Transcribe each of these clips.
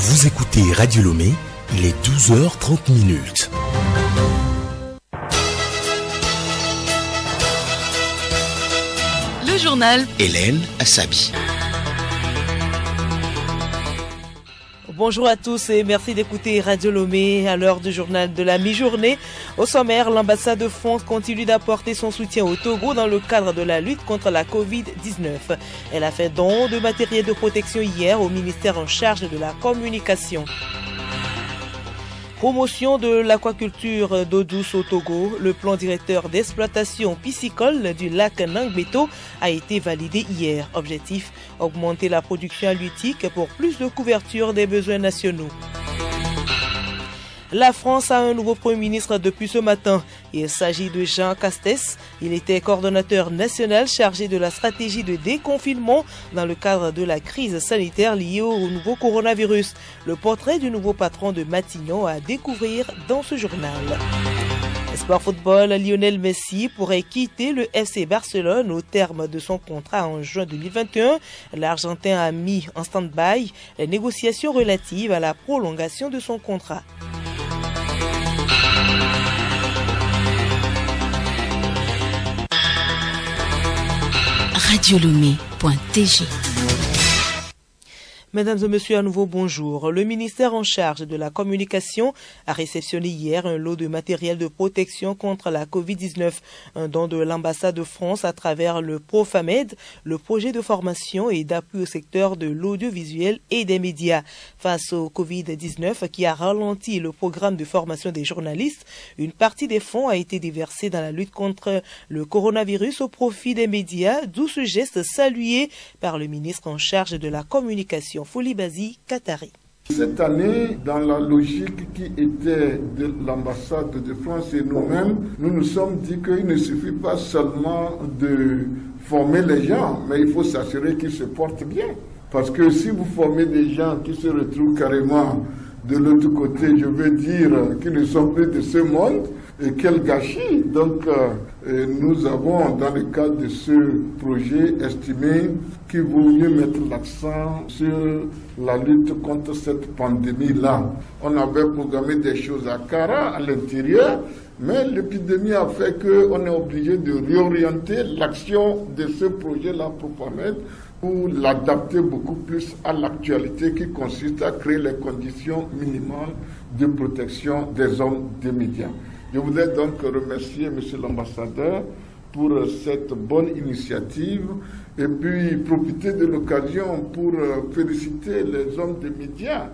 Vous écoutez Radio Lomé, il est 12h30. Le journal Hélène Assabi. Bonjour à tous et merci d'écouter Radio Lomé à l'heure du journal de la mi-journée. Au sommaire, l'ambassade de France continue d'apporter son soutien au Togo dans le cadre de la lutte contre la Covid-19. Elle a fait don de matériel de protection hier au ministère en charge de la communication. Promotion de l'aquaculture d'eau douce au Togo, le plan directeur d'exploitation piscicole du lac Nangbeto a été validé hier. Objectif, augmenter la production halieutique pour plus de couverture des besoins nationaux. La France a un nouveau Premier ministre depuis ce matin. Il s'agit de Jean Castex. Il était coordonnateur national chargé de la stratégie de déconfinement dans le cadre de la crise sanitaire liée au nouveau coronavirus. Le portrait du nouveau patron de Matignon à découvrir dans ce journal. Sport football, Lionel Messi pourrait quitter le FC Barcelone au terme de son contrat en juin 2021. L'Argentin a mis en stand-by les négociations relatives à la prolongation de son contrat. radiolomé.tg. Mesdames et messieurs, à nouveau bonjour. Le ministère en charge de la communication a réceptionné hier un lot de matériel de protection contre la Covid-19, un don de l'ambassade de France à travers le Profamed, le projet de formation et d'appui au secteur de l'audiovisuel et des médias. Face au Covid-19 qui a ralenti le programme de formation des journalistes, une partie des fonds a été déversée dans la lutte contre le coronavirus au profit des médias, d'où ce geste salué par le ministre en charge de la communication. Foulibazi Katari. Cette année, dans la logique qui était de l'ambassade de France et nous-mêmes, nous nous sommes dit qu'il ne suffit pas seulement de former les gens, mais il faut s'assurer qu'ils se portent bien. Parce que si vous formez des gens qui se retrouvent carrément de l'autre côté, je veux dire, qui ne sont plus de ce monde, et quel gâchis! Donc, nous avons, dans le cadre de ce projet, estimé qu'il vaut mieux mettre l'accent sur la lutte contre cette pandémie-là. On avait programmé des choses à Kara, à l'intérieur, mais l'épidémie a fait qu'on est obligé de réorienter l'action de ce projet-là pour permettre pour l'adapter beaucoup plus à l'actualité qui consiste à créer les conditions minimales de protection des hommes des médias. Je voudrais donc remercier M. l'ambassadeur pour cette bonne initiative et puis profiter de l'occasion pour féliciter les hommes des médias.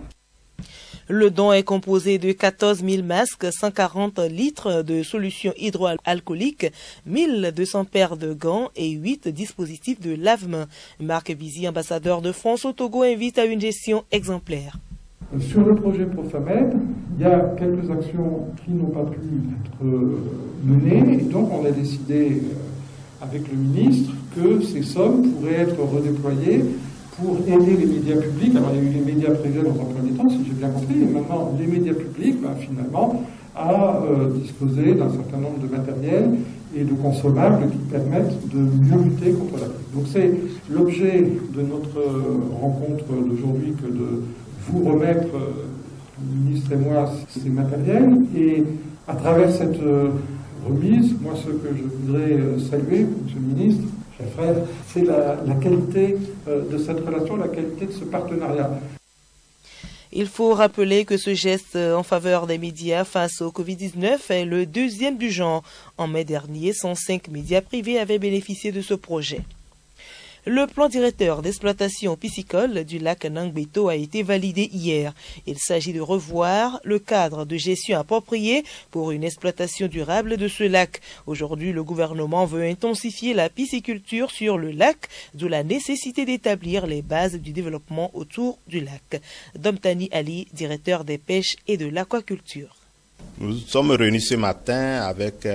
Le don est composé de 14 000 masques, 140 litres de solution hydroalcoolique, 1200 paires de gants et 8 dispositifs de lave-mains. Marc Vizy, ambassadeur de France au Togo, invite à une gestion exemplaire. Sur le projet Profamed, il y a quelques actions qui n'ont pas pu être menées, et donc on a décidé avec le ministre que ces sommes pourraient être redéployées pour aider les médias publics. Alors il y a eu les médias privés dans un premier temps, si j'ai bien compris, et maintenant les médias publics, finalement, à disposer d'un certain nombre de matériel et de consommables qui permettent de mieux lutter contre la crise. Donc c'est l'objet de notre rencontre d'aujourd'hui que de vous remettre, le ministre et moi, ces matériels. Et à travers cette remise, moi ce que je voudrais saluer, Monsieur le ministre, chers frères, c'est la qualité de cette relation, la qualité de ce partenariat. Il faut rappeler que ce geste en faveur des médias face au Covid-19 est le deuxième du genre. En mai dernier, 105 médias privés avaient bénéficié de ce projet. Le plan directeur d'exploitation piscicole du lac Nangbeto a été validé hier. Il s'agit de revoir le cadre de gestion approprié pour une exploitation durable de ce lac. Aujourd'hui, le gouvernement veut intensifier la pisciculture sur le lac, d'où la nécessité d'établir les bases du développement autour du lac. Domtani Ali, directeur des pêches et de l'aquaculture. Nous sommes réunis ce matin avec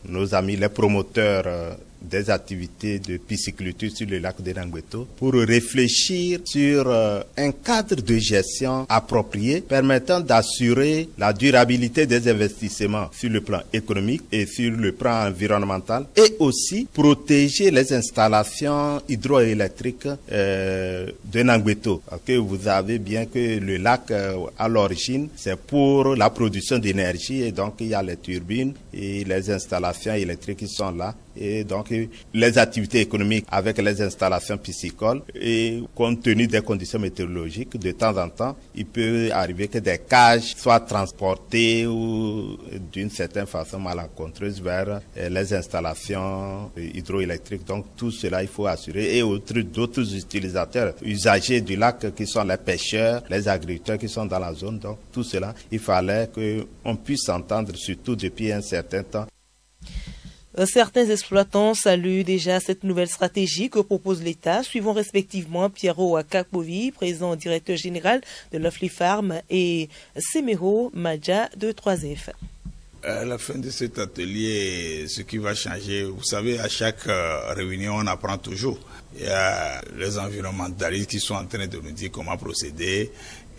nos amis les promoteurs des activités de pisciculture sur le lac de Nangbeto pour réfléchir sur un cadre de gestion approprié permettant d'assurer la durabilité des investissements sur le plan économique et sur le plan environnemental et aussi protéger les installations hydroélectriques de Nangbeto. Parce que vous savez bien que le lac à l'origine c'est pour la production d'énergie et donc il y a les turbines et les installations électriques qui sont là. Et donc, les activités économiques avec les installations piscicoles et compte tenu des conditions météorologiques, de temps en temps, il peut arriver que des cages soient transportées ou d'une certaine façon malencontreuse vers les installations hydroélectriques. Donc, tout cela, il faut assurer. Et d'autres utilisateurs, usagers du lac qui sont les pêcheurs, les agriculteurs qui sont dans la zone. Donc, tout cela, il fallait qu'on puisse s'entendre, surtout depuis un certain temps. Certains exploitants saluent déjà cette nouvelle stratégie que propose l'État, suivant respectivement Pierrot Akakpovi, président directeur général de Lovely Farm, et Semero Madja de 3F. À la fin de cet atelier, ce qui va changer, vous savez, à chaque réunion, on apprend toujours. Il y a les environnementalistes qui sont en train de nous dire comment procéder.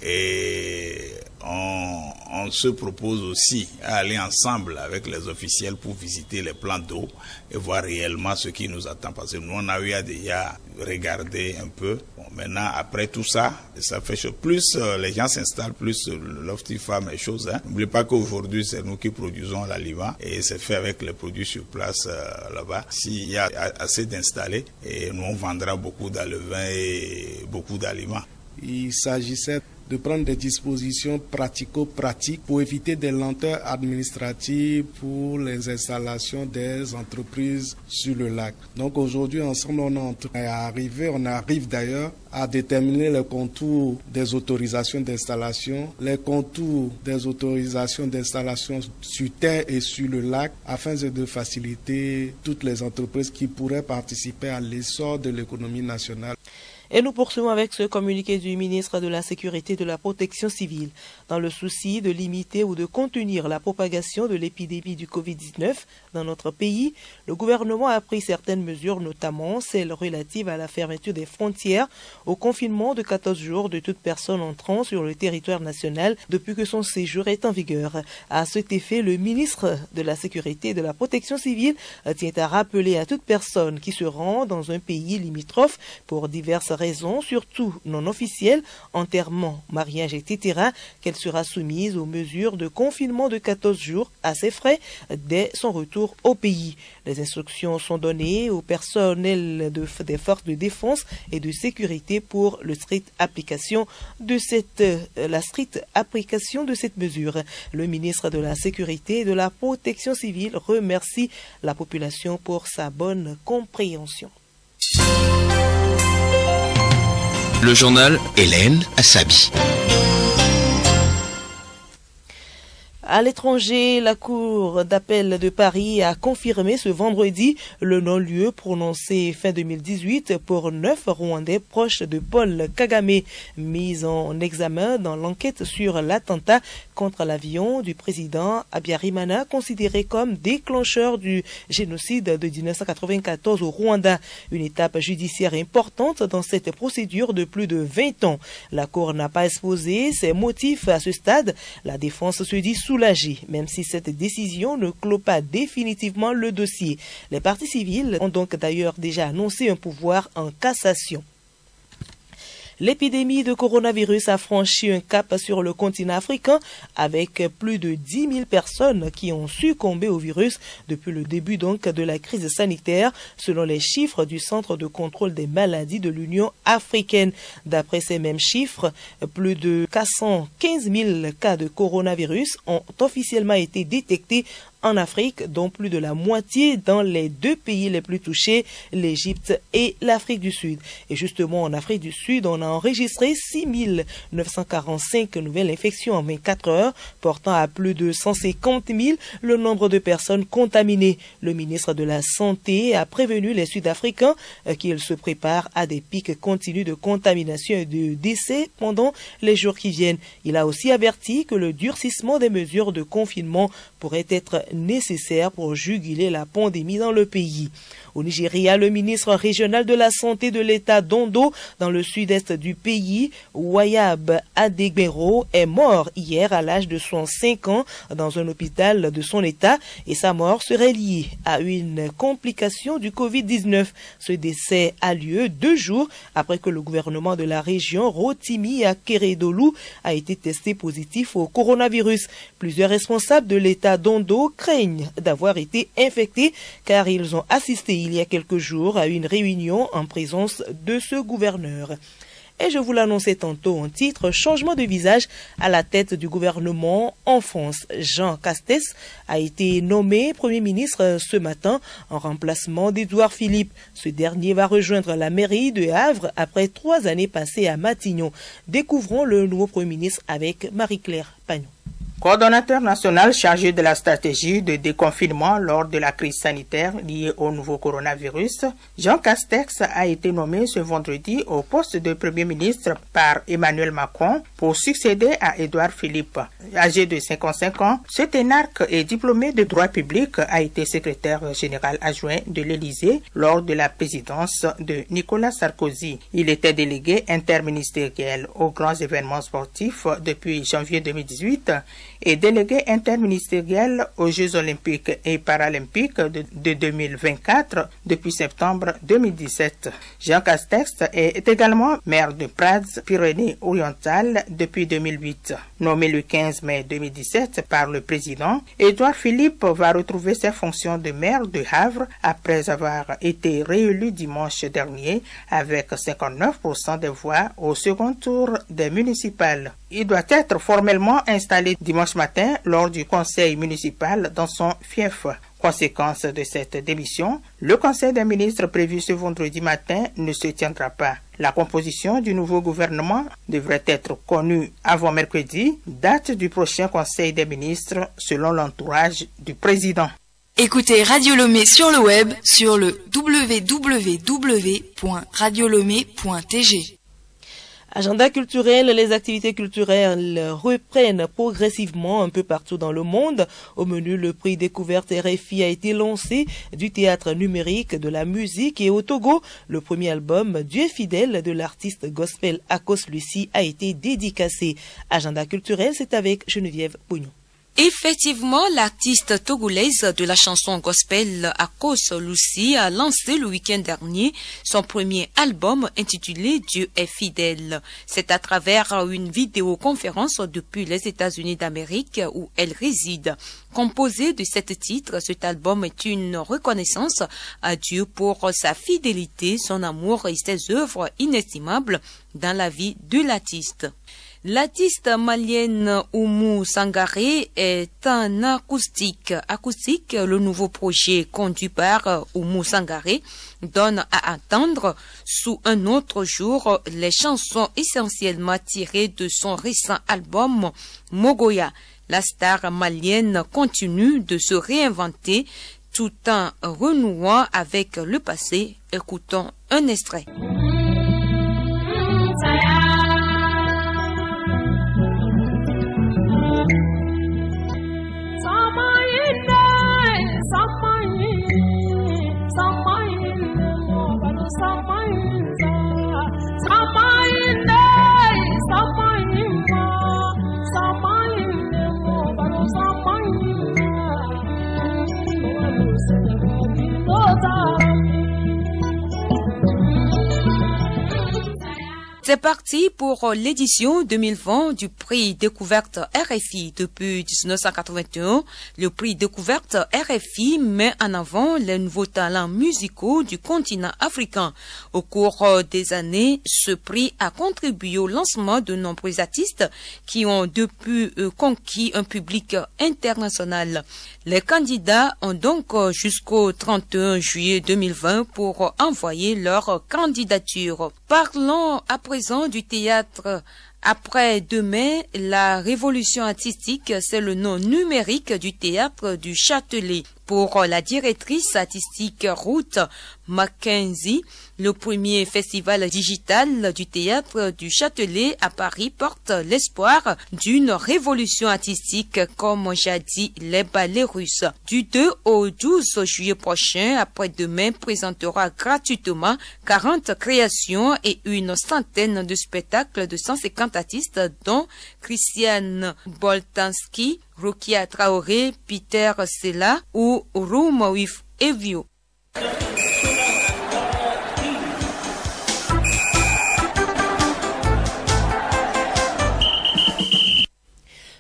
Et on se propose aussi à aller ensemble avec les officiels pour visiter les plans d'eau et voir réellement ce qui nous attend. Parce que nous, on a eu à déjà regarder un peu. Bon, maintenant, après tout ça, ça fait plus les gens s'installent, plus Lovely Farm et choses. N'oubliez pas qu'aujourd'hui, c'est nous qui produisons l'aliment et c'est fait avec les produits sur place là-bas. S'il y a assez d'installés, et nous, on vendra beaucoup d'alevins et beaucoup d'aliments. Il s'agissait de prendre des dispositions pratico-pratiques pour éviter des lenteurs administratives pour les installations des entreprises sur le lac. Donc aujourd'hui, ensemble, on arrive d'ailleurs à déterminer les contours des autorisations d'installation, les contours des autorisations d'installation sur terre et sur le lac, afin de faciliter toutes les entreprises qui pourraient participer à l'essor de l'économie nationale. Et nous poursuivons avec ce communiqué du ministre de la Sécurité et de la Protection civile. Dans le souci de limiter ou de contenir la propagation de l'épidémie du Covid-19 dans notre pays, le gouvernement a pris certaines mesures, notamment celles relatives à la fermeture des frontières, au confinement de 14 jours de toute personne entrant sur le territoire national depuis que son séjour est en vigueur. À cet effet, le ministre de la Sécurité et de la Protection civile tient à rappeler à toute personne qui se rend dans un pays limitrophe pour diverses raisons, surtout non officielles, enterrement, mariage, etc., qu'elle sera soumise aux mesures de confinement de 14 jours à ses frais dès son retour au pays. Les instructions sont données au personnel des forces de défense et de sécurité pour la stricte application de cette mesure. Le ministre de la Sécurité et de la Protection civile remercie la population pour sa bonne compréhension. Le journal Hélène Assabi. À l'étranger, la Cour d'appel de Paris a confirmé ce vendredi le non-lieu prononcé fin 2018 pour 9 Rwandais proches de Paul Kagame, mis en examen dans l'enquête sur l'attentat contre l'avion du président Habyarimana, considéré comme déclencheur du génocide de 1994 au Rwanda. Une étape judiciaire importante dans cette procédure de plus de 20 ans. La Cour n'a pas exposé ses motifs à ce stade. La défense se dit soulagée, même si cette décision ne clôt pas définitivement le dossier. Les parties civiles ont donc d'ailleurs déjà annoncé un pouvoir en cassation. L'épidémie de coronavirus a franchi un cap sur le continent africain avec plus de 10 000 personnes qui ont succombé au virus depuis le début donc de la crise sanitaire, selon les chiffres du Centre de contrôle des maladies de l'Union africaine. D'après ces mêmes chiffres, plus de 415 000 cas de coronavirus ont officiellement été détectés en Afrique, dont plus de la moitié dans les deux pays les plus touchés, l'Égypte et l'Afrique du Sud. Et justement, en Afrique du Sud, on a enregistré 6 945 nouvelles infections en 24 heures, portant à plus de 150 000 le nombre de personnes contaminées. Le ministre de la Santé a prévenu les Sud-Africains qu'ils se préparent à des pics continus de contamination et de décès pendant les jours qui viennent. Il a aussi averti que le durcissement des mesures de confinement pourrait être nécessaires pour juguler la pandémie dans le pays. Au Nigeria, le ministre régional de la Santé de l'État d'Ondo, dans le sud-est du pays, Wayab Adegbero, est mort hier à l'âge de 65 ans dans un hôpital de son État et sa mort serait liée à une complication du Covid-19. Ce décès a lieu 2 jours après que le gouvernement de la région, Rotimi Akeredolu, a été testé positif au coronavirus. Plusieurs responsables de l'État d'Ondo craignent d'avoir été infectés car ils ont assisté il y a quelques jours à une réunion en présence de ce gouverneur. Et je vous l'annonçais tantôt en titre, changement de visage à la tête du gouvernement en France. Jean Castex a été nommé Premier ministre ce matin en remplacement d'Édouard Philippe. Ce dernier va rejoindre la mairie de Havre après 3 années passées à Matignon. Découvrons le nouveau Premier ministre avec Marie-Claire Pagnon. Coordonnateur national chargé de la stratégie de déconfinement lors de la crise sanitaire liée au nouveau coronavirus, Jean Castex a été nommé ce vendredi au poste de Premier ministre par Emmanuel Macron pour succéder à Édouard Philippe. Âgé de 55 ans, cet énarque et diplômé de droit public a été secrétaire général adjoint de l'Élysée lors de la présidence de Nicolas Sarkozy. Il était délégué interministériel aux grands événements sportifs depuis janvier 2018 et délégué interministériel aux Jeux olympiques et paralympiques de 2024 depuis septembre 2017. Jean Castex est également maire de Prades, Pyrénées-Orientales depuis 2008. Nommé le 15 mai 2017 par le président, Édouard Philippe va retrouver ses fonctions de maire de Havre après avoir été réélu dimanche dernier avec 59% des voix au second tour des municipales. Il doit être formellement installé dimanche matin lors du conseil municipal dans son fief. Conséquence de cette démission, le conseil des ministres prévu ce vendredi matin ne se tiendra pas. La composition du nouveau gouvernement devrait être connue avant mercredi, date du prochain conseil des ministres selon l'entourage du président. Écoutez Radio Lomé sur le web sur le www.radiolomé.tg. Agenda culturel, les activités culturelles reprennent progressivement un peu partout dans le monde. Au menu, le prix Découverte RFI a été lancé du théâtre numérique, de la musique et au Togo, le premier album Dieu fidèle de l'artiste gospel Akos Lucie a été dédicacé. Agenda culturel, c'est avec Geneviève Pognon. Effectivement, l'artiste togolaise de la chanson gospel Akos Lucie a lancé le week-end dernier son premier album intitulé Dieu est fidèle. C'est à travers une vidéoconférence depuis les États-Unis d'Amérique où elle réside. Composé de 7 titres, cet album est une reconnaissance à Dieu pour sa fidélité, son amour et ses œuvres inestimables dans la vie de l'artiste. L'artiste malienne Oumou Sangaré est un acoustique. Le nouveau projet conduit par Oumou Sangaré donne à entendre sous un autre jour les chansons essentiellement tirées de son récent album Mogoya. La star malienne continue de se réinventer tout en renouant avec le passé. Écoutons un extrait. C'est parti pour l'édition 2020 du prix Découverte RFI. Depuis 1981, le prix Découverte RFI met en avant les nouveaux talents musicaux du continent africain. Au cours des années, ce prix a contribué au lancement de nombreux artistes qui ont depuis conquis un public international. Les candidats ont donc jusqu'au 31 juillet 2020 pour envoyer leur candidature. Parlons à présent du théâtre. Après-demain, la révolution artistique, c'est le nom numérique du théâtre du Châtelet. Pour la directrice artistique Ruth Mackenzie, Le premier festival digital du théâtre du Châtelet à Paris porte l'espoir d'une révolution artistique comme jadis les ballets russes. Du 2 au 12 juillet prochain, après-demain, présentera gratuitement 40 créations et une centaine de spectacles de 150 artistes dont Christiane Boltanski, Rukia Traoré, Peter Sella ou Room with Evio.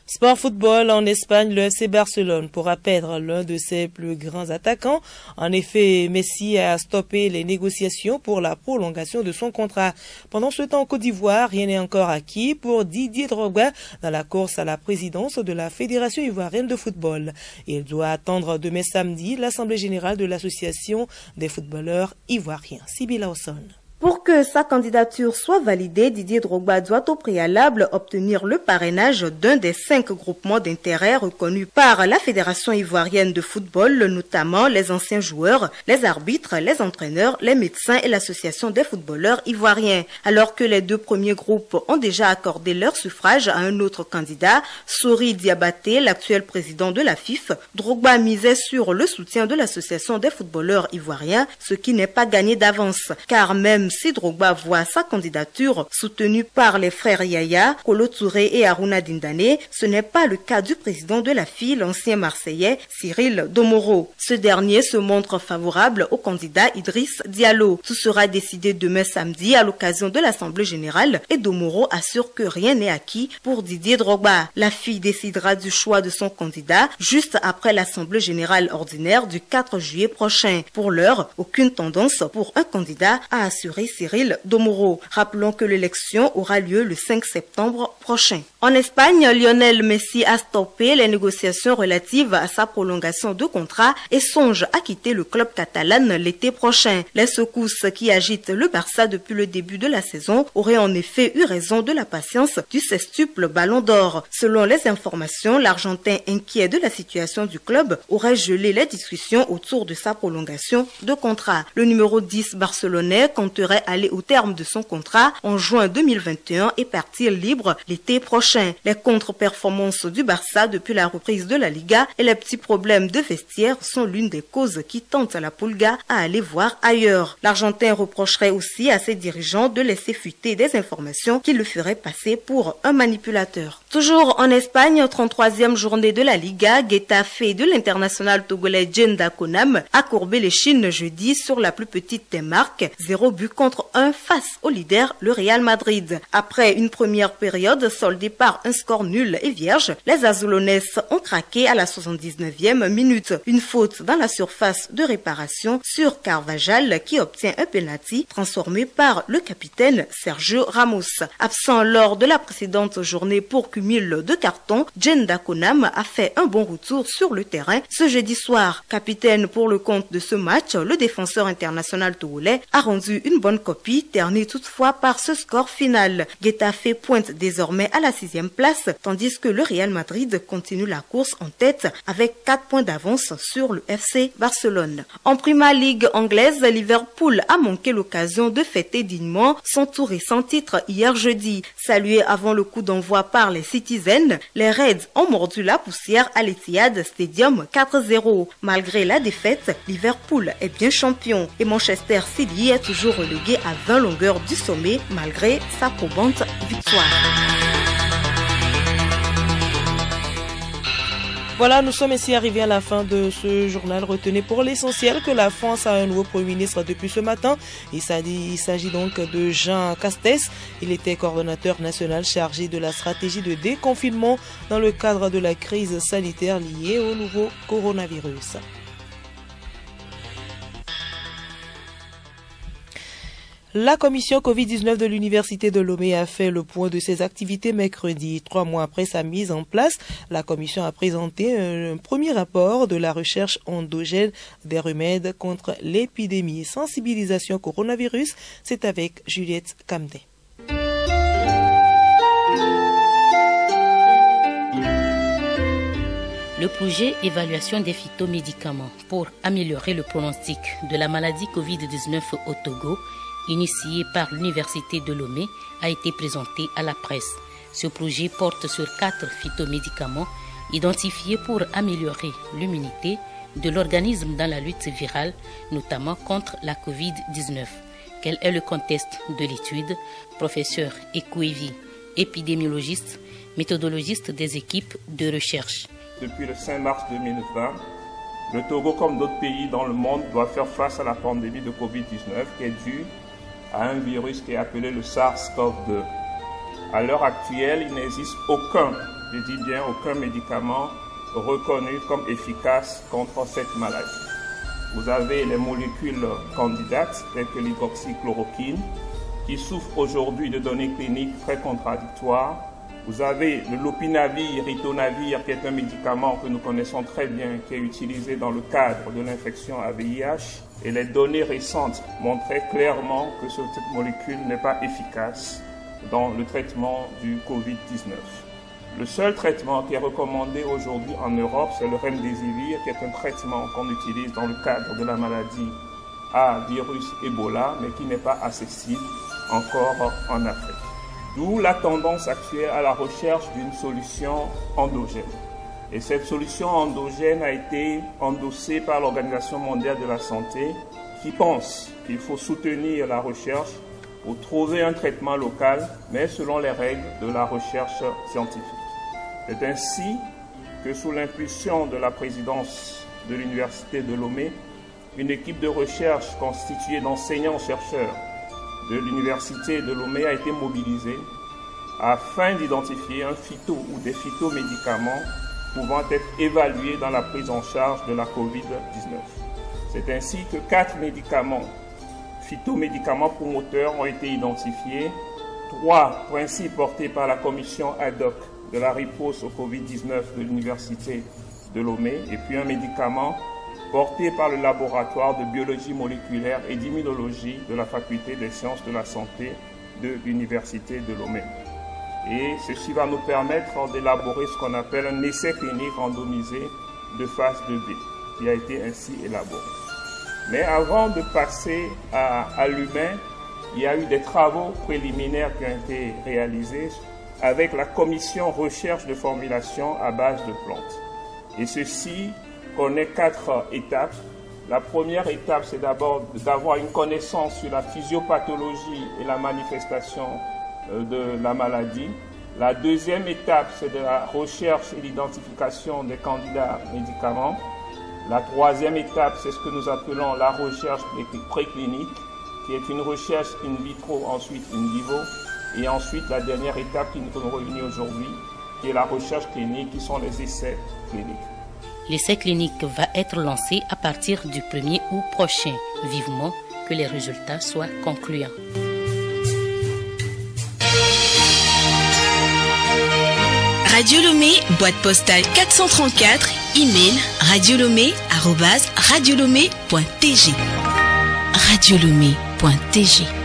Sport football en Espagne, le FC Barcelone pourra perdre l'un de ses plus grands attaquants. En effet, Messi a stoppé les négociations pour la prolongation de son contrat. Pendant ce temps, en Côte d'Ivoire, rien n'est encore acquis pour Didier Drogba dans la course à la présidence de la Fédération ivoirienne de football. Il doit attendre demain samedi l'Assemblée générale de l'Association des footballeurs ivoiriens. Sibyl Lawson. Pour que sa candidature soit validée, Didier Drogba doit au préalable obtenir le parrainage d'un des 5 groupements d'intérêt reconnus par la Fédération ivoirienne de football, notamment les anciens joueurs, les arbitres, les entraîneurs, les médecins et l'Association des footballeurs ivoiriens. Alors que les 2 premiers groupes ont déjà accordé leur suffrage à un autre candidat, Sori Diabaté, l'actuel président de la FIF, Drogba misait sur le soutien de l'Association des footballeurs ivoiriens, ce qui n'est pas gagné d'avance, car même si Drogba voit sa candidature soutenue par les frères Yaya, Kolo Touré et Aruna Dindane, ce n'est pas le cas du président de la FI, l'ancien Marseillais Cyril Domoro. Ce dernier se montre favorable au candidat Idriss Diallo. Tout sera décidé demain samedi à l'occasion de l'Assemblée générale et Domoro assure que rien n'est acquis pour Didier Drogba. La FI décidera du choix de son candidat juste après l'Assemblée générale ordinaire du 4 juillet prochain. Pour l'heure, aucune tendance pour un candidat à assurer Cyril Domoro. Rappelons que l'élection aura lieu le 5 septembre prochain. En Espagne, Lionel Messi a stoppé les négociations relatives à sa prolongation de contrat et songe à quitter le club catalan l'été prochain. Les secousses qui agitent le Barça depuis le début de la saison auraient en effet eu raison de la patience du sextuple Ballon d'Or. Selon les informations, l'Argentin inquiet de la situation du club aurait gelé les discussions autour de sa prolongation de contrat. Le numéro 10 barcelonais compterait aller au terme de son contrat en juin 2021 et partir libre l'été prochain. Les contre-performances du Barça depuis la reprise de la Liga et les petits problèmes de vestiaire sont l'une des causes qui tentent la Pulga à aller voir ailleurs. L'Argentin reprocherait aussi à ses dirigeants de laisser fuiter des informations qui le feraient passer pour un manipulateur. Toujours en Espagne, 33e journée de la Liga, Getafe de l'international togolais Jenda Konam a courbé les chines jeudi sur la plus petite des marques, 0 but contre 1 face au leader, le Real Madrid. Après une première période soldée par un score nul et vierge, les Azulones ont craqué à la 79e minute. Une faute dans la surface de réparation sur Carvajal qui obtient un penalty transformé par le capitaine Sergio Ramos. Absent lors de la précédente journée pour cumul de cartons, Jenda Konam a fait un bon retour sur le terrain ce jeudi soir. Capitaine pour le compte de ce match, le défenseur international togolais a rendu une bonne copie, ternie toutefois par ce score final. Getafe pointe désormais à la 6e place, tandis que le Real Madrid continue la course en tête avec 4 points d'avance sur le FC Barcelone. En Prima League anglaise, Liverpool a manqué l'occasion de fêter dignement son tout récent titre hier jeudi. Salué avant le coup d'envoi par les Citizens, les Reds ont mordu la poussière à l'Etihad Stadium 4-0. Malgré la défaite, Liverpool est bien champion et Manchester City est toujours relégué à 20 longueurs du sommet malgré sa probante victoire. Voilà, nous sommes ici arrivés à la fin de ce journal. Retenez pour l'essentiel que la France a un nouveau Premier ministre depuis ce matin. Il s'agit donc de Jean Castex. Il était coordonnateur national chargé de la stratégie de déconfinement dans le cadre de la crise sanitaire liée au nouveau coronavirus. La commission Covid-19 de l'Université de Lomé a fait le point de ses activités mercredi. 3 mois après sa mise en place, la commission a présenté un premier rapport de la recherche endogène des remèdes contre l'épidémie. Sensibilisation coronavirus, c'est avec Juliette Camdet. Le projet Évaluation des phytomédicaments pour améliorer le pronostic de la maladie Covid-19 au Togo initié par l'Université de Lomé, a été présenté à la presse. Ce projet porte sur 4 phytomédicaments identifiés pour améliorer l'immunité de l'organisme dans la lutte virale, notamment contre la Covid-19. Quel est le contexte de l'étude? Professeur Ekouevi, épidémiologiste, méthodologiste des équipes de recherche. Depuis le 5 mars 2020, le Togo, comme d'autres pays dans le monde, doit faire face à la pandémie de Covid-19 qui est due à un virus qui est appelé le SARS-CoV-2. À l'heure actuelle, il n'existe aucun médicament reconnu comme efficace contre cette maladie. Vous avez les molécules candidates, telles que l'hydroxychloroquine, qui souffrent aujourd'hui de données cliniques très contradictoires. Vous avez le lopinavir, ritonavir, qui est un médicament que nous connaissons très bien, qui est utilisé dans le cadre de l'infection à VIH. Et les données récentes montraient clairement que cette molécule n'est pas efficace dans le traitement du Covid-19. Le seul traitement qui est recommandé aujourd'hui en Europe, c'est le remdesivir, qui est un traitement qu'on utilise dans le cadre de la maladie à virus Ebola, mais qui n'est pas accessible encore en Afrique. D'où la tendance actuelle à la recherche d'une solution endogène. Et cette solution endogène a été endossée par l'Organisation mondiale de la santé, qui pense qu'il faut soutenir la recherche pour trouver un traitement local, mais selon les règles de la recherche scientifique. C'est ainsi que sous l'impulsion de la présidence de l'Université de Lomé, une équipe de recherche constituée d'enseignants-chercheurs de l'Université de Lomé a été mobilisée afin d'identifier un phyto ou des phytomédicaments pouvant être évalués dans la prise en charge de la COVID-19. C'est ainsi que 4 phytomédicaments promoteurs ont été identifiés, 3 principes portés par la commission ad hoc de la riposte au Covid-19 de l'Université de Lomé, et puis un médicament porté par le laboratoire de biologie moléculaire et d'immunologie de la faculté des sciences de la santé de l'Université de Lomé. Et ceci va nous permettre d'élaborer ce qu'on appelle un essai clinique randomisé de phase 2B, qui a été ainsi élaboré. Mais avant de passer à l'humain, il y a eu des travaux préliminaires qui ont été réalisés avec la commission recherche de formulation à base de plantes. Et ceci connaît 4 étapes. La première étape, c'est d'abord d'avoir une connaissance sur la physiopathologie et la manifestation de la maladie. La deuxième étape, c'est de la recherche et l'identification des candidats médicaments. La troisième étape, c'est ce que nous appelons la recherche préclinique, qui est une recherche in vitro, ensuite in vivo. Et ensuite, la dernière étape qui nous réunit aujourd'hui, qui est la recherche clinique, qui sont les essais cliniques. L'essai clinique va être lancé à partir du 1er août prochain. Vivement que les résultats soient concluants. Radio Lomé, boîte postale 434, email radiolomé@radiolomé.tg. radiolomé.tg